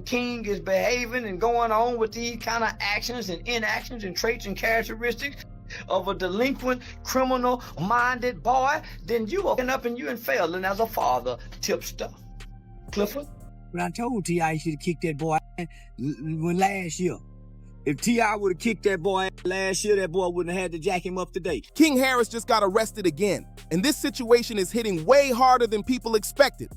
King is behaving and going on with these kind of actions and inactions and traits and characteristics of a delinquent, criminal-minded boy, then you are up and you're failing as a father, tipster. Clifford? But I told T.I. he should have kicked that boy when last year. If T.I. would have kicked that boy last year, that boy wouldn't have had to jack him up today. King Harris just got arrested again, and this situation is hitting way harder than people expected.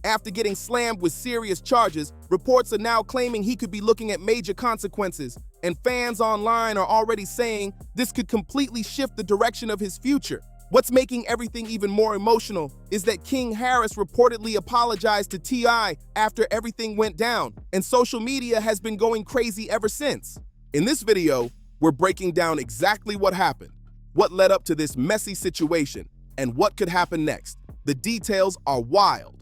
After getting slammed with serious charges, reports are now claiming he could be looking at major consequences, and fans online are already saying this could completely shift the direction of his future. What's making everything even more emotional is that King Harris reportedly apologized to T.I. after everything went down, and social media has been going crazy ever since. In this video, we're breaking down exactly what happened, what led up to this messy situation, and what could happen next. The details are wild.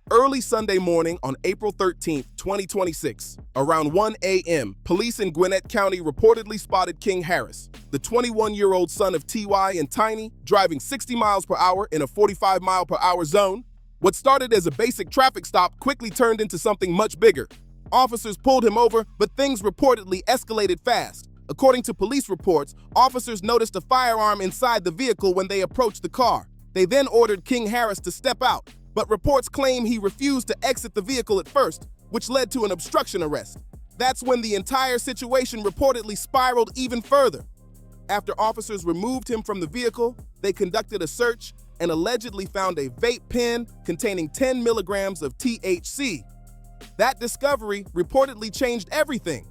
Early Sunday morning on April 13, 2026, around 1 a.m., police in Gwinnett County reportedly spotted King Harris, the 21-year-old son of T.Y. and Tiny, driving 60 miles per hour in a 45-mile-per-hour zone. What started as a basic traffic stop quickly turned into something much bigger. Officers pulled him over, but things reportedly escalated fast. According to police reports, officers noticed a firearm inside the vehicle when they approached the car. They then ordered King Harris to step out, but reports claim he refused to exit the vehicle at first, which led to an obstruction arrest. That's when the entire situation reportedly spiraled even further. After officers removed him from the vehicle, they conducted a search and allegedly found a vape pen containing 10 milligrams of THC. That discovery reportedly changed everything.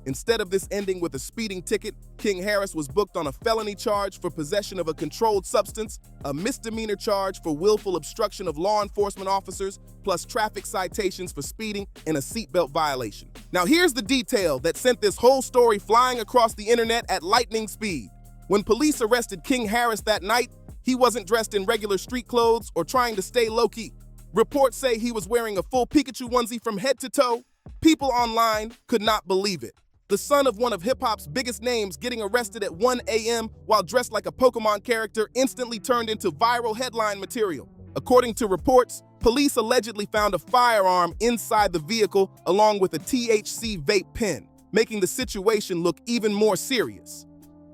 Instead of this ending with a speeding ticket, King Harris was booked on a felony charge for possession of a controlled substance, a misdemeanor charge for willful obstruction of law enforcement officers, plus traffic citations for speeding and a seatbelt violation. Now here's the detail that sent this whole story flying across the internet at lightning speed. When police arrested King Harris that night, he wasn't dressed in regular street clothes or trying to stay low-key. Reports say he was wearing a full Pikachu onesie from head to toe. People online could not believe it. The son of one of hip-hop's biggest names getting arrested at 1 a.m. while dressed like a Pokemon character instantly turned into viral headline material. According to reports, police allegedly found a firearm inside the vehicle along with a THC vape pen, making the situation look even more serious.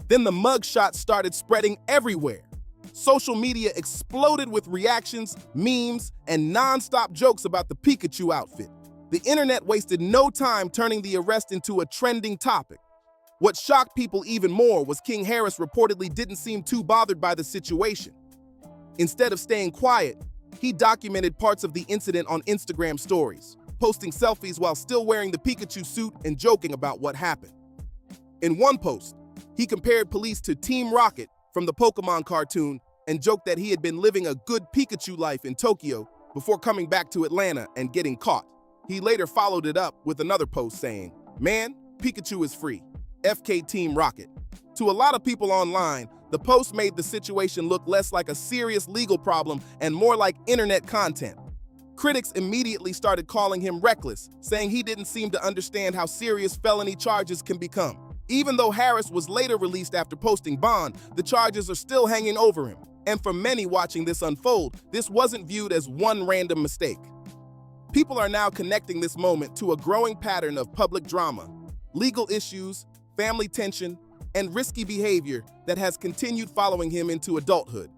Then the mugshot started spreading everywhere. Social media exploded with reactions, memes, and non-stop jokes about the Pikachu outfit. The internet wasted no time turning the arrest into a trending topic. What shocked people even more was King Harris reportedly didn't seem too bothered by the situation. Instead of staying quiet, he documented parts of the incident on Instagram stories, posting selfies while still wearing the Pikachu suit and joking about what happened. In one post, he compared police to Team Rocket from the Pokemon cartoon and joked that he had been living a good Pikachu life in Tokyo before coming back to Atlanta and getting caught. He later followed it up with another post saying, "Man, Pikachu is free. FK Team Rocket." To a lot of people online, the post made the situation look less like a serious legal problem and more like internet content. Critics immediately started calling him reckless, saying he didn't seem to understand how serious felony charges can become. Even though Harris was later released after posting bond, the charges are still hanging over him. And for many watching this unfold, this wasn't viewed as one random mistake. People are now connecting this moment to a growing pattern of public drama, legal issues, family tension, and risky behavior that has continued following him into adulthood.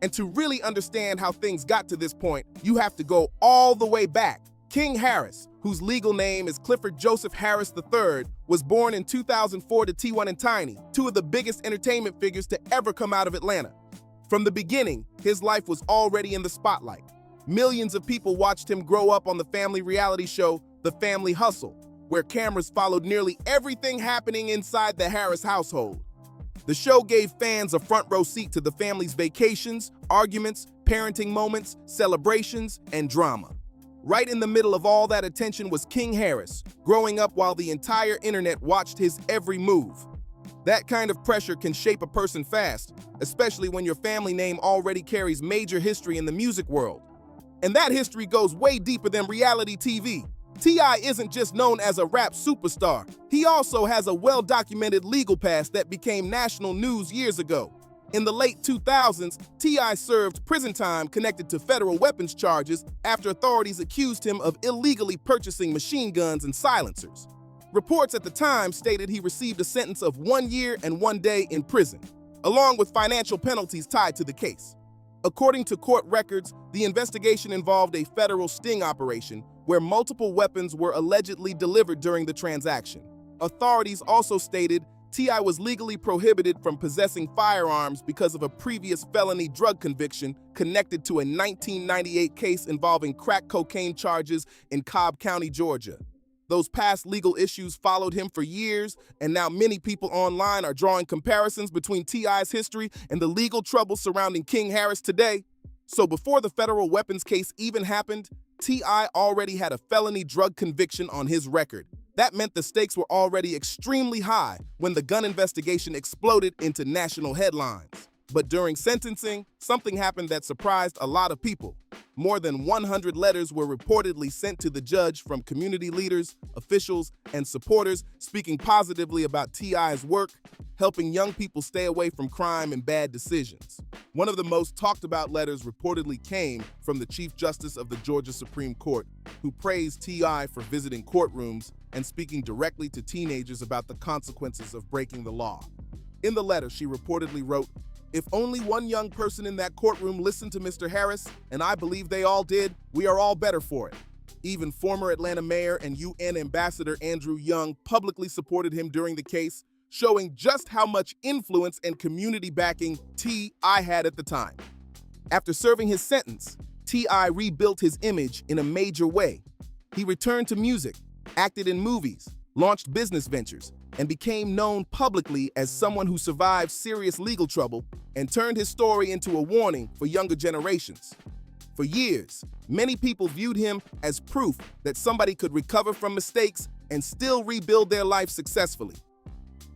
And to really understand how things got to this point, you have to go all the way back. King Harris, whose legal name is Clifford Joseph Harris III, was born in 2004 to T1 and Tiny, two of the biggest entertainment figures to ever come out of Atlanta. From the beginning, his life was already in the spotlight. Millions of people watched him grow up on the family reality show, The Family Hustle, where cameras followed nearly everything happening inside the Harris household. The show gave fans a front row seat to the family's vacations, arguments, parenting moments, celebrations, and drama. Right in the middle of all that attention was King Harris, growing up while the entire internet watched his every move. That kind of pressure can shape a person fast, especially when your family name already carries major history in the music world. And that history goes way deeper than reality TV. T.I. isn't just known as a rap superstar. He also has a well-documented legal past that became national news years ago. In the late 2000s, T.I. served prison time connected to federal weapons charges after authorities accused him of illegally purchasing machine guns and silencers. Reports at the time stated he received a sentence of 1 year and 1 day in prison, along with financial penalties tied to the case. According to court records, the investigation involved a federal sting operation where multiple weapons were allegedly delivered during the transaction. Authorities also stated T.I. was legally prohibited from possessing firearms because of a previous felony drug conviction connected to a 1998 case involving crack cocaine charges in Cobb County, Georgia. Those past legal issues followed him for years, and now many people online are drawing comparisons between T.I.'s history and the legal trouble surrounding King Harris today. So before the federal weapons case even happened, T.I. already had a felony drug conviction on his record. That meant the stakes were already extremely high when the gun investigation exploded into national headlines. But during sentencing, something happened that surprised a lot of people. More than 100 letters were reportedly sent to the judge from community leaders, officials, and supporters speaking positively about T.I.'s work, helping young people stay away from crime and bad decisions. One of the most talked about letters reportedly came from the Chief Justice of the Georgia Supreme Court, who praised T.I. for visiting courtrooms and speaking directly to teenagers about the consequences of breaking the law. In the letter, she reportedly wrote, "If only one young person in that courtroom listened to Mr. Harris, and I believe they all did, we are all better for it." Even former Atlanta Mayor and UN Ambassador Andrew Young publicly supported him during the case, showing just how much influence and community backing T.I. had at the time. After serving his sentence, T.I. rebuilt his image in a major way. He returned to music, acted in movies, launched business ventures, and became known publicly as someone who survived serious legal trouble and turned his story into a warning for younger generations. For years, many people viewed him as proof that somebody could recover from mistakes and still rebuild their life successfully.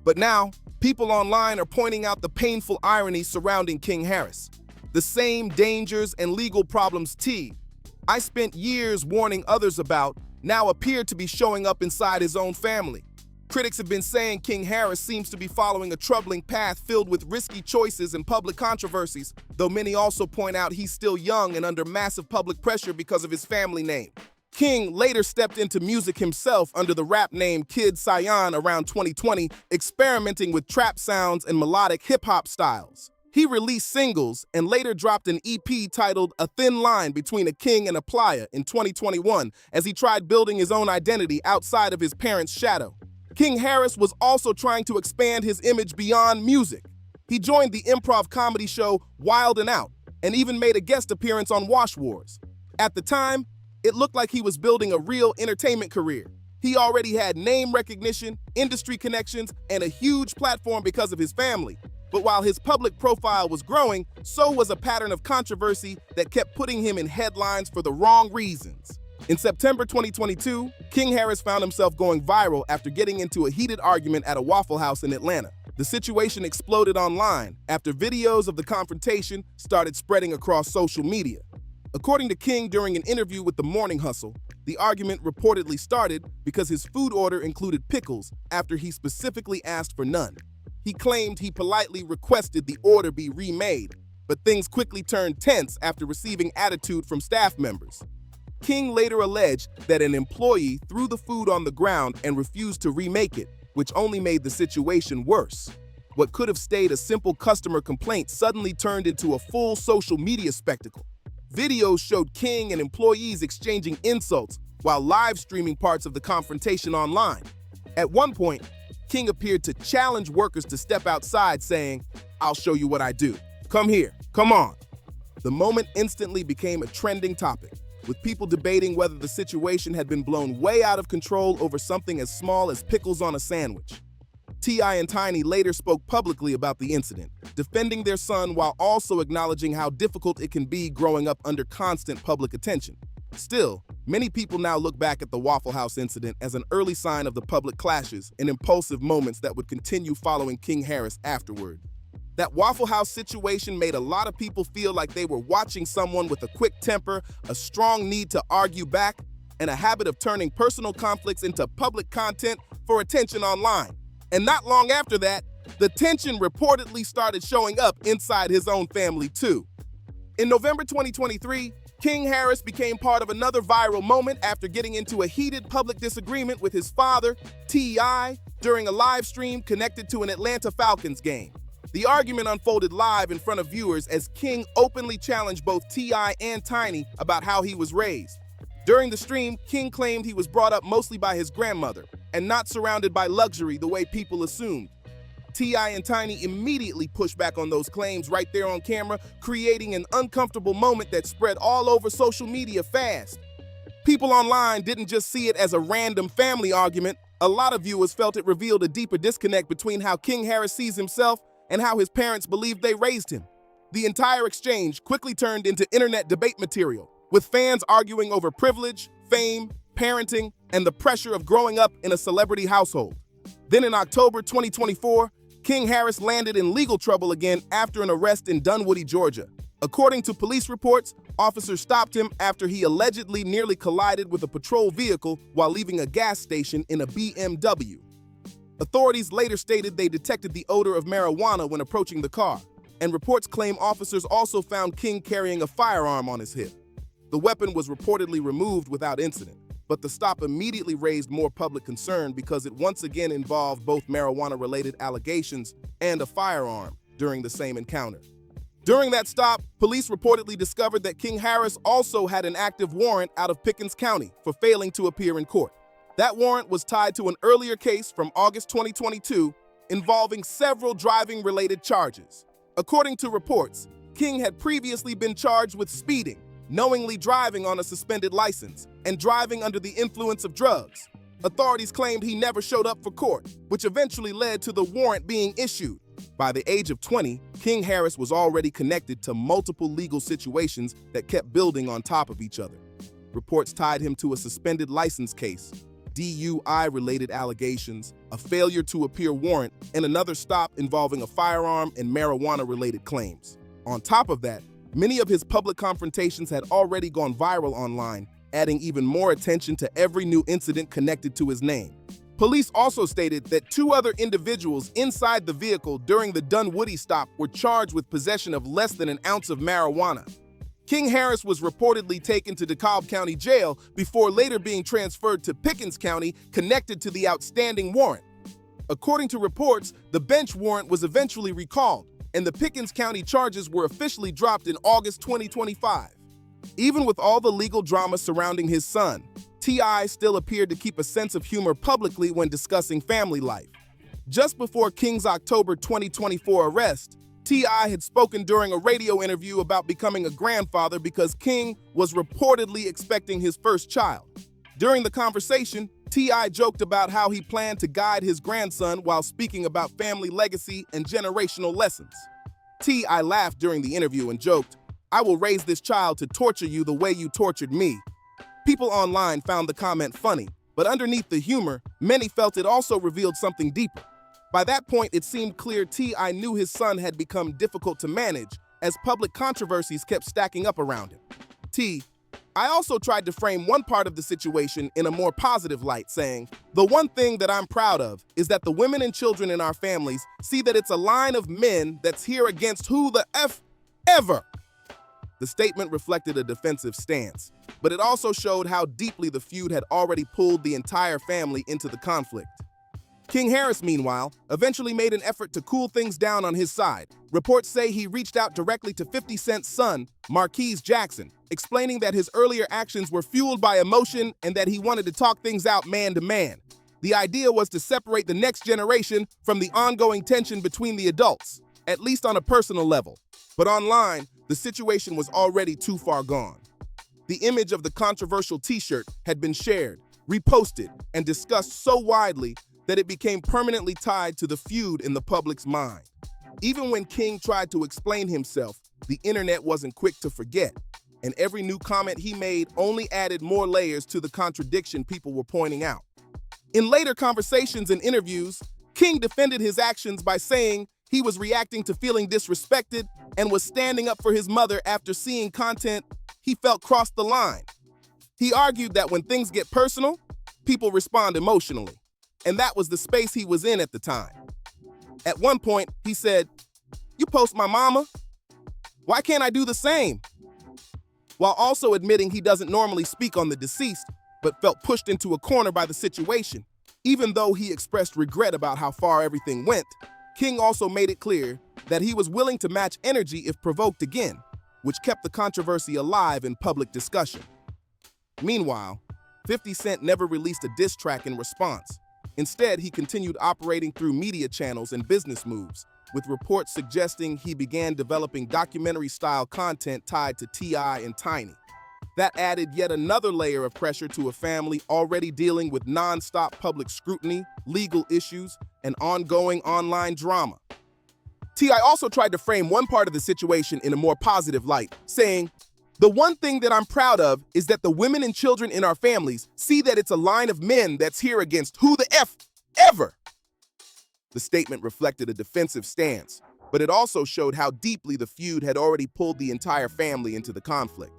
But now, people online are pointing out the painful irony surrounding King Harris. The same dangers and legal problems T.I. spent years warning others about now appear to be showing up inside his own family. Critics have been saying King Harris seems to be following a troubling path filled with risky choices and public controversies, though many also point out he's still young and under massive public pressure because of his family name. King later stepped into music himself under the rap name Kid Cyan around 2020, experimenting with trap sounds and melodic hip-hop styles. He released singles and later dropped an EP titled A Thin Line Between a King and a Playa in 2021 as he tried building his own identity outside of his parents' shadow. King Harris was also trying to expand his image beyond music. He joined the improv comedy show Wild 'N Out and even made a guest appearance on Wash Wars. At the time, it looked like he was building a real entertainment career. He already had name recognition, industry connections, and a huge platform because of his family. But while his public profile was growing, so was a pattern of controversy that kept putting him in headlines for the wrong reasons. In September 2022, King Harris found himself going viral after getting into a heated argument at a Waffle House in Atlanta. The situation exploded online after videos of the confrontation started spreading across social media. According to King during an interview with The Morning Hustle, the argument reportedly started because his food order included pickles after he specifically asked for none. He claimed he politely requested the order be remade, but things quickly turned tense after receiving attitude from staff members. King later alleged that an employee threw the food on the ground and refused to remake it, which only made the situation worse. What could have stayed a simple customer complaint suddenly turned into a full social media spectacle. Videos showed King and employees exchanging insults while live streaming parts of the confrontation online. At one point, King appeared to challenge workers to step outside, saying, "I'll show you what I do. Come here, come on." The moment instantly became a trending topic, with people debating whether the situation had been blown way out of control over something as small as pickles on a sandwich. T.I. and Tiny later spoke publicly about the incident, defending their son while also acknowledging how difficult it can be growing up under constant public attention. Still, many people now look back at the Waffle House incident as an early sign of the public clashes and impulsive moments that would continue following King Harris afterward. That Waffle House situation made a lot of people feel like they were watching someone with a quick temper, a strong need to argue back, and a habit of turning personal conflicts into public content for attention online. And not long after that, The tension reportedly started showing up inside his own family too. In November 2023, King Harris became part of another viral moment after getting into a heated public disagreement with his father, T.I., during a live stream connected to an Atlanta Falcons game. The argument unfolded live in front of viewers as King openly challenged both T.I. and Tiny about how he was raised. During the stream, King claimed he was brought up mostly by his grandmother and not surrounded by luxury the way people assumed. T.I. and Tiny immediately pushed back on those claims right there on camera, creating an uncomfortable moment that spread all over social media fast. People online didn't just see it as a random family argument. A lot of viewers felt it revealed a deeper disconnect between how King Harris sees himself and how his parents believed they raised him. The entire exchange quickly turned into internet debate material, with fans arguing over privilege, fame, parenting, and the pressure of growing up in a celebrity household. Then in October 2024, King Harris landed in legal trouble again after an arrest in Dunwoody, Georgia. According to police reports, officers stopped him after he allegedly nearly collided with a patrol vehicle while leaving a gas station in a BMW. Authorities later stated they detected the odor of marijuana when approaching the car, and reports claim officers also found King carrying a firearm on his hip. The weapon was reportedly removed without incident, but the stop immediately raised more public concern because it once again involved both marijuana-related allegations and a firearm during the same encounter. During that stop, police reportedly discovered that King Harris also had an active warrant out of Pickens County for failing to appear in court. That warrant was tied to an earlier case from August 2022 involving several driving-related charges. According to reports, King had previously been charged with speeding, knowingly driving on a suspended license, and driving under the influence of drugs. Authorities claimed he never showed up for court, which eventually led to the warrant being issued. By the age of 20, King Harris was already connected to multiple legal situations that kept building on top of each other. Reports tied him to a suspended license case, DUI-related allegations, a failure to appear warrant, and another stop involving a firearm and marijuana-related claims. On top of that, many of his public confrontations had already gone viral online, adding even more attention to every new incident connected to his name. Police also stated that 2 other individuals inside the vehicle during the Dunwoody stop were charged with possession of less than an ounce of marijuana. King Harris was reportedly taken to DeKalb County Jail before later being transferred to Pickens County, connected to the outstanding warrant. According to reports, the bench warrant was eventually recalled, and the Pickens County charges were officially dropped in August 2025. Even with all the legal drama surrounding his son, T.I. still appeared to keep a sense of humor publicly when discussing family life. Just before King's October 2024 arrest, T.I. had spoken during a radio interview about becoming a grandfather because King was reportedly expecting his first child. During the conversation, T.I. joked about how he planned to guide his grandson while speaking about family legacy and generational lessons. T.I. laughed during the interview and joked, "I will raise this child to torture you the way you tortured me." People online found the comment funny, but underneath the humor, many felt it also revealed something deeper. By that point, it seemed clear T.I. knew his son had become difficult to manage as public controversies kept stacking up around him. I also tried to frame one part of the situation in a more positive light, saying, "The one thing that I'm proud of is that the women and children in our families see that it's a line of men that's here against who the F ever." The statement reflected a defensive stance, but it also showed how deeply the feud had already pulled the entire family into the conflict. King Harris, meanwhile, eventually made an effort to cool things down on his side. Reports say he reached out directly to 50 Cent's son, Marquise Jackson, explaining that his earlier actions were fueled by emotion and that he wanted to talk things out man to man. The idea was to separate the next generation from the ongoing tension between the adults, at least on a personal level. But online, the situation was already too far gone. The image of the controversial t-shirt had been shared, reposted, and discussed so widely that it became permanently tied to the feud in the public's mind. Even when King tried to explain himself, the internet wasn't quick to forget, and every new comment he made only added more layers to the contradiction people were pointing out. In later conversations and interviews, King defended his actions by saying he was reacting to feeling disrespected and was standing up for his mother after seeing content he felt crossed the line. He argued that when things get personal, people respond emotionally, and that was the space he was in at the time. At one point, he said, "You post my mama? Why can't I do the same?" While also admitting he doesn't normally speak on the deceased, but felt pushed into a corner by the situation. Even though he expressed regret about how far everything went, King also made it clear that he was willing to match energy if provoked again, which kept the controversy alive in public discussion. Meanwhile, 50 Cent never released a diss track in response. Instead, he continued operating through media channels and business moves, with reports suggesting he began developing documentary-style content tied to T.I. and Tiny. That added yet another layer of pressure to a family already dealing with non-stop public scrutiny, legal issues, and ongoing online drama. T.I. also tried to frame one part of the situation in a more positive light, saying, "The one thing that I'm proud of is that the women and children in our families see that it's a line of men that's here against who the F ever." The statement reflected a defensive stance, but it also showed how deeply the feud had already pulled the entire family into the conflict.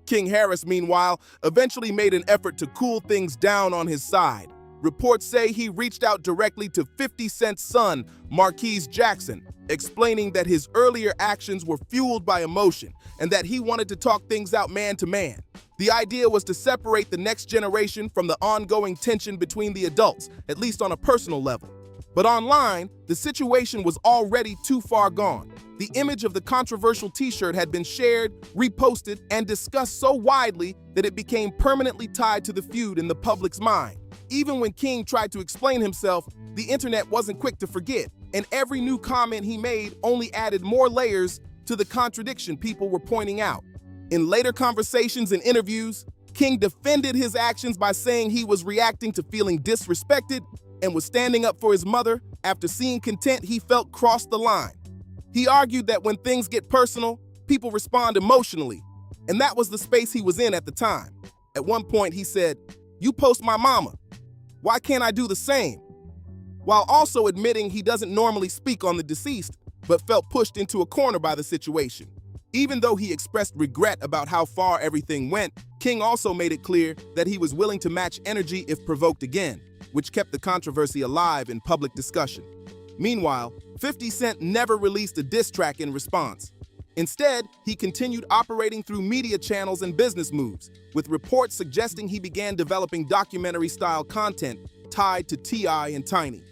King Harris, meanwhile, eventually made an effort to cool things down on his side. Reports say he reached out directly to 50 Cent's son, Marquise Jackson, explaining that his earlier actions were fueled by emotion and that he wanted to talk things out man to man. The idea was to separate the next generation from the ongoing tension between the adults, at least on a personal level. But online, the situation was already too far gone. The image of the controversial t-shirt had been shared, reposted, and discussed so widely that it became permanently tied to the feud in the public's mind. Even when King tried to explain himself, the internet wasn't quick to forget, and every new comment he made only added more layers to the contradiction people were pointing out. In later conversations and interviews, King defended his actions by saying he was reacting to feeling disrespected and was standing up for his mother after seeing content he felt crossed the line. He argued that when things get personal, people respond emotionally, and that was the space he was in at the time. At one point, he said, "You post my mama. Why can't I do the same?" While also admitting he doesn't normally speak on the deceased, but felt pushed into a corner by the situation. Even though he expressed regret about how far everything went, King also made it clear that he was willing to match energy if provoked again, which kept the controversy alive in public discussion. Meanwhile, 50 Cent never released a diss track in response. Instead, he continued operating through media channels and business moves, with reports suggesting he began developing documentary-style content tied to T.I. and Tiny.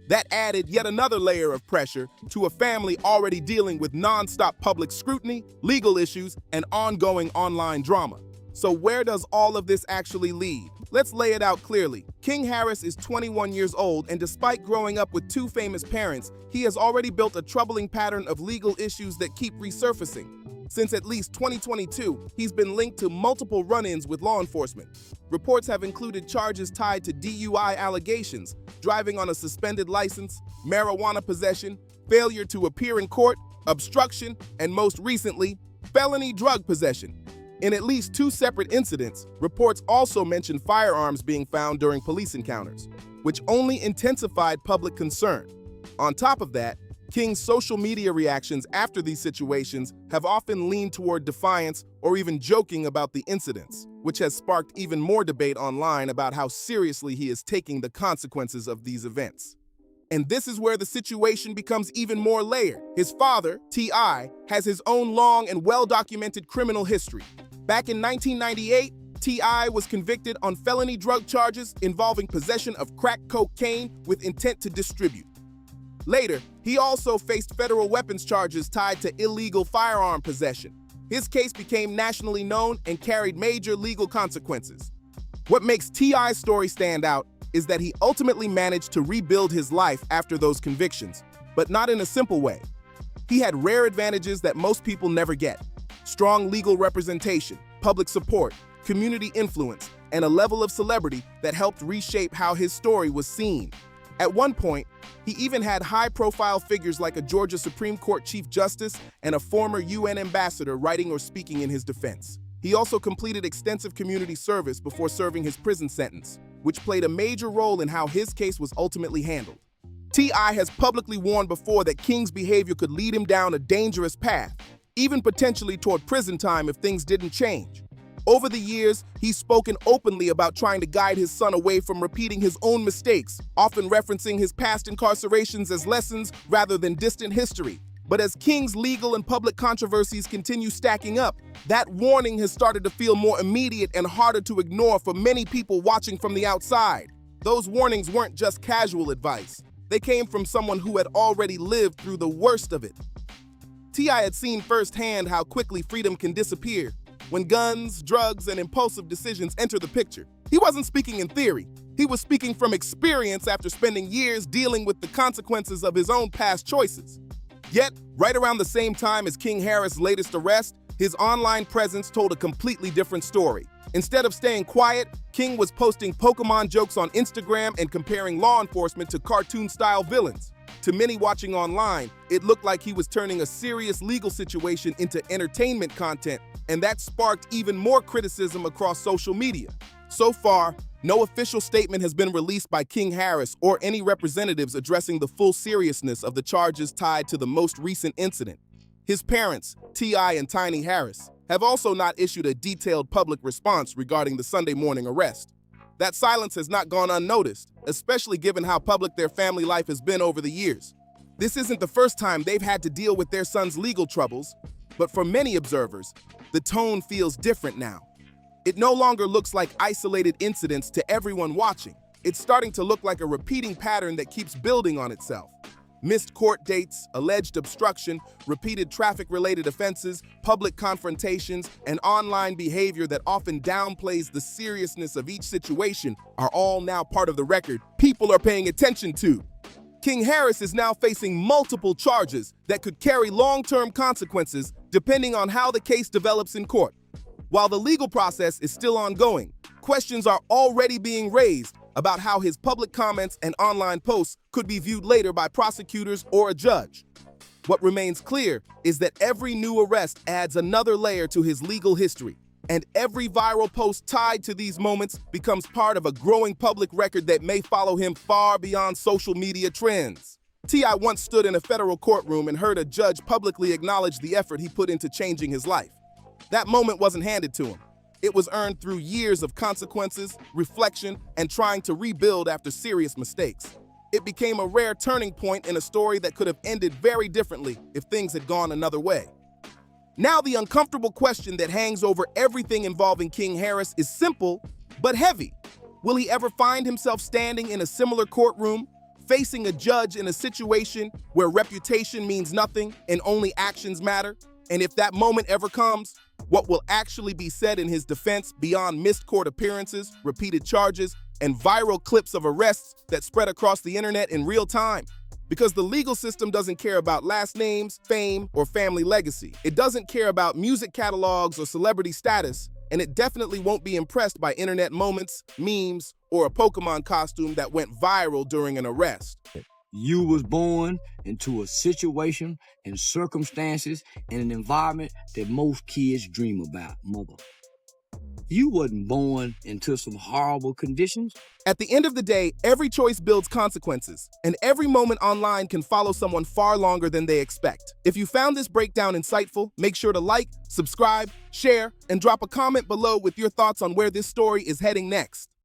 That added yet another layer of pressure to a family already dealing with non-stop public scrutiny, legal issues, and ongoing online drama. So where does all of this actually lead? Let's lay it out clearly. King Harris is 21 years old, and despite growing up with two famous parents, he has already built a troubling pattern of legal issues that keep resurfacing. Since at least 2022, he's been linked to multiple run-ins with law enforcement. Reports have included charges tied to DUI allegations, driving on a suspended license, marijuana possession, failure to appear in court, obstruction, and most recently, felony drug possession. In at least two separate incidents, reports also mentioned firearms being found during police encounters, which only intensified public concern. On top of that, King's social media reactions after these situations have often leaned toward defiance or even joking about the incidents, which has sparked even more debate online about how seriously he is taking the consequences of these events. And this is where the situation becomes even more layered. His father, T.I., has his own long and well-documented criminal history. Back in 1998, T.I. was convicted on felony drug charges involving possession of crack cocaine with intent to distribute. Later, he also faced federal weapons charges tied to illegal firearm possession. His case became nationally known and carried major legal consequences. What makes T.I.'s story stand out is that he ultimately managed to rebuild his life after those convictions, but not in a simple way. He had rare advantages that most people never get: strong legal representation, public support, community influence, and a level of celebrity that helped reshape how his story was seen. At one point, he even had high-profile figures like a Georgia Supreme Court Chief Justice and a former UN ambassador writing or speaking in his defense. He also completed extensive community service before serving his prison sentence, which played a major role in how his case was ultimately handled. T.I. has publicly warned before that King's behavior could lead him down a dangerous path, even potentially toward prison time if things didn't change. Over the years, he's spoken openly about trying to guide his son away from repeating his own mistakes, often referencing his past incarcerations as lessons rather than distant history. But as King's legal and public controversies continue stacking up, that warning has started to feel more immediate and harder to ignore for many people watching from the outside. Those warnings weren't just casual advice. They came from someone who had already lived through the worst of it. T.I. had seen firsthand how quickly freedom can disappear when guns, drugs, and impulsive decisions enter the picture. He wasn't speaking in theory. He was speaking from experience after spending years dealing with the consequences of his own past choices. Yet, right around the same time as King Harris' latest arrest, his online presence told a completely different story. Instead of staying quiet, King was posting Pokemon jokes on Instagram and comparing law enforcement to cartoon-style villains. To many watching online, it looked like he was turning a serious legal situation into entertainment content, and that sparked even more criticism across social media. So far, no official statement has been released by King Harris or any representatives addressing the full seriousness of the charges tied to the most recent incident. His parents, T.I. and Tiny Harris, have also not issued a detailed public response regarding the Sunday morning arrest. That silence has not gone unnoticed, especially given how public their family life has been over the years. This isn't the first time they've had to deal with their son's legal troubles, but for many observers, the tone feels different now. It no longer looks like isolated incidents to everyone watching. It's starting to look like a repeating pattern that keeps building on itself. Missed court dates, alleged obstruction, repeated traffic-related offenses, public confrontations, and online behavior that often downplays the seriousness of each situation are all now part of the record people are paying attention to. King Harris is now facing multiple charges that could carry long-term consequences depending on how the case develops in court. While the legal process is still ongoing, questions are already being raised about how his public comments and online posts could be viewed later by prosecutors or a judge. What remains clear is that every new arrest adds another layer to his legal history, and every viral post tied to these moments becomes part of a growing public record that may follow him far beyond social media trends. T.I. once stood in a federal courtroom and heard a judge publicly acknowledge the effort he put into changing his life. That moment wasn't handed to him. It was earned through years of consequences, reflection, and trying to rebuild after serious mistakes. It became a rare turning point in a story that could have ended very differently if things had gone another way. Now the uncomfortable question that hangs over everything involving King Harris is simple, but heavy. Will he ever find himself standing in a similar courtroom, facing a judge in a situation where reputation means nothing and only actions matter? And if that moment ever comes, what will actually be said in his defense beyond missed court appearances, repeated charges, and viral clips of arrests that spread across the internet in real time? Because the legal system doesn't care about last names, fame, or family legacy. It doesn't care about music catalogs or celebrity status, and it definitely won't be impressed by internet moments, memes, or a Pokemon costume that went viral during an arrest. You was born into a situation and circumstances and an environment that most kids dream about, mother. You wasn't born into some horrible conditions. At the end of the day, every choice builds consequences, and every moment online can follow someone far longer than they expect. If you found this breakdown insightful, make sure to like, subscribe, share, and drop a comment below with your thoughts on where this story is heading next.